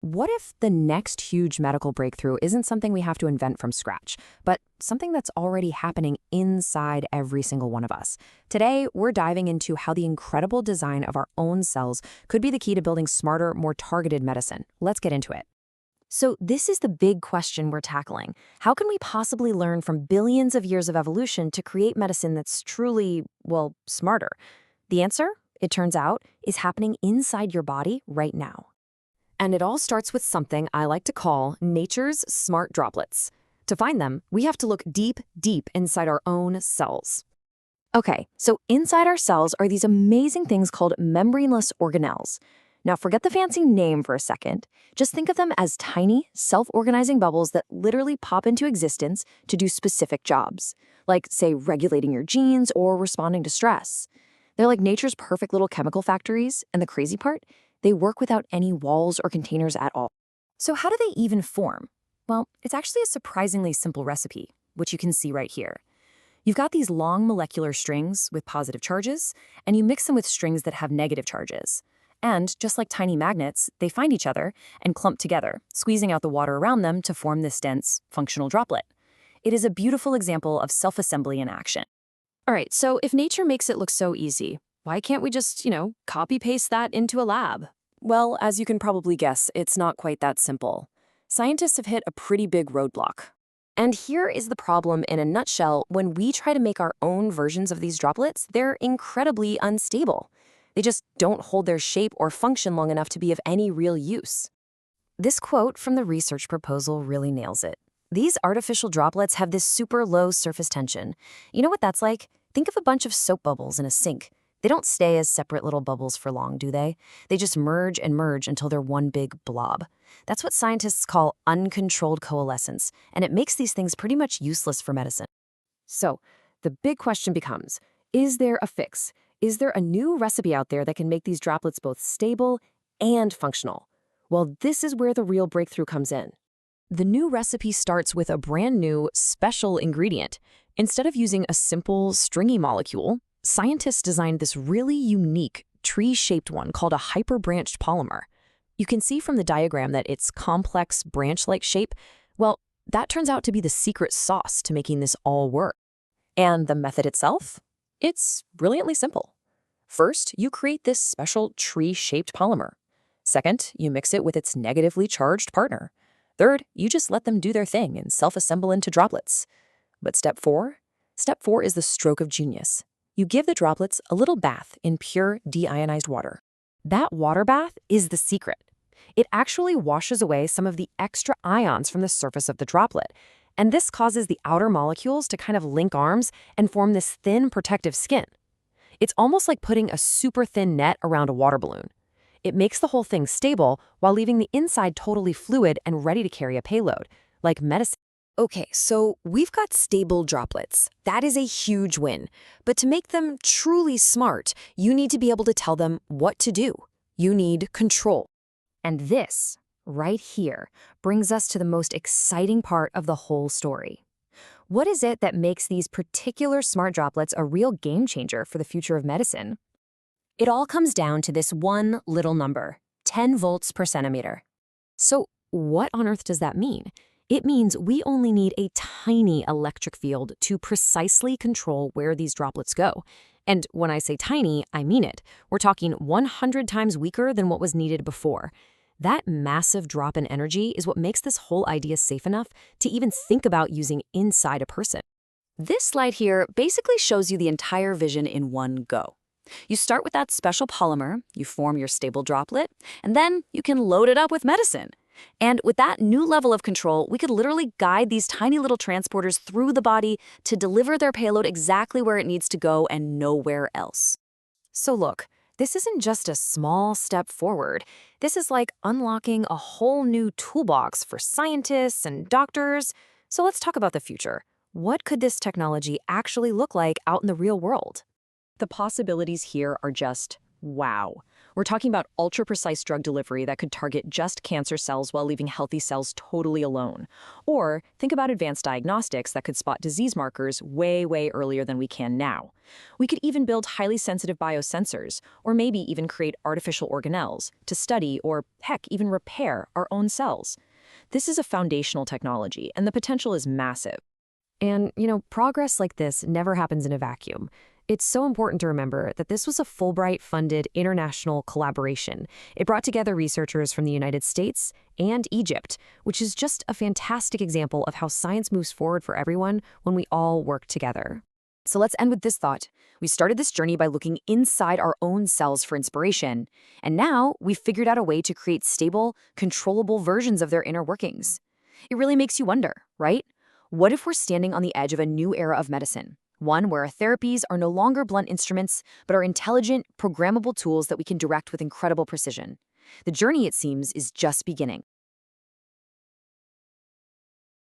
What if the next huge medical breakthrough isn't something we have to invent from scratch, but something that's already happening inside every single one of us? Today, we're diving into how the incredible design of our own cells could be the key to building smarter, more targeted medicine. Let's get into it. So, this is the big question we're tackling. How can we possibly learn from billions of years of evolution to create medicine that's truly, well, smarter? The answer, it turns out, is happening inside your body right now. And it all starts with something I like to call nature's smart droplets. To find them, we have to look deep, deep inside our own cells. Okay, so inside our cells are these amazing things called membraneless organelles. Now forget the fancy name for a second. Just think of them as tiny, self-organizing bubbles that literally pop into existence to do specific jobs, like, say, regulating your genes or responding to stress. They're like nature's perfect little chemical factories, and the crazy part? They work without any walls or containers at all. So how do they even form? Well, it's actually a surprisingly simple recipe, which you can see right here. You've got these long molecular strings with positive charges, and you mix them with strings that have negative charges. And just like tiny magnets, they find each other and clump together, squeezing out the water around them to form this dense, functional droplet. It is a beautiful example of self-assembly in action. All right, so if nature makes it look so easy, why can't we just, copy-paste that into a lab? Well, as you can probably guess, it's not quite that simple. Scientists have hit a pretty big roadblock. And here is the problem in a nutshell. When we try to make our own versions of these droplets, they're incredibly unstable. They just don't hold their shape or function long enough to be of any real use. This quote from the research proposal really nails it. These artificial droplets have this super low surface tension. You know what that's like? Think of a bunch of soap bubbles in a sink. They don't stay as separate little bubbles for long, do they? They just merge and merge until they're one big blob. That's what scientists call uncontrolled coalescence, and it makes these things pretty much useless for medicine. So, the big question becomes, is there a fix? Is there a new recipe out there that can make these droplets both stable and functional? Well, this is where the real breakthrough comes in. The new recipe starts with a brand new, special ingredient. Instead of using a simple, stringy molecule, scientists designed this really unique, tree-shaped one called a hyperbranched polymer. You can see from the diagram that its complex, branch-like shape, well, that turns out to be the secret sauce to making this all work. And the method itself? It's brilliantly simple. First, you create this special tree-shaped polymer. Second, you mix it with its negatively charged partner. Third, you just let them do their thing and self-assemble into droplets. But step four is the stroke of genius. You give the droplets a little bath in pure deionized water. That water bath is the secret. It actually washes away some of the extra ions from the surface of the droplet, and this causes the outer molecules to kind of link arms and form this thin protective skin. It's almost like putting a super thin net around a water balloon. It makes the whole thing stable while leaving the inside totally fluid and ready to carry a payload, like medicine. Okay, so we've got stable droplets. That is a huge win. But to make them truly smart, you need to be able to tell them what to do. You need control. And this, right here, brings us to the most exciting part of the whole story. What is it that makes these particular smart droplets a real game changer for the future of medicine? It all comes down to this one little number, 10 volts per centimeter. So what on earth does that mean? It means we only need a tiny electric field to precisely control where these droplets go. And when I say tiny, I mean it. We're talking 100 times weaker than what was needed before. That massive drop in energy is what makes this whole idea safe enough to even think about using inside a person. This slide here basically shows you the entire vision in one go. You start with that special polymer, you form your stable droplet, and then you can load it up with medicine. And with that new level of control, we could literally guide these tiny little transporters through the body to deliver their payload exactly where it needs to go and nowhere else. So look, this isn't just a small step forward. This is like unlocking a whole new toolbox for scientists and doctors. So let's talk about the future. What could this technology actually look like out in the real world? The possibilities here are just wow. We're talking about ultra-precise drug delivery that could target just cancer cells while leaving healthy cells totally alone. Or think about advanced diagnostics that could spot disease markers way, way earlier than we can now. We could even build highly sensitive biosensors, or maybe even create artificial organelles to study or, heck, even repair our own cells. This is a foundational technology, and the potential is massive. And, progress like this never happens in a vacuum. It's so important to remember that this was a Fulbright-funded international collaboration. It brought together researchers from the United States and Egypt, which is just a fantastic example of how science moves forward for everyone when we all work together. So let's end with this thought. We started this journey by looking inside our own cells for inspiration, and now we've figured out a way to create stable, controllable versions of their inner workings. It really makes you wonder, right? What if we're standing on the edge of a new era of medicine? One where our therapies are no longer blunt instruments, but are intelligent, programmable tools that we can direct with incredible precision. The journey, it seems, is just beginning.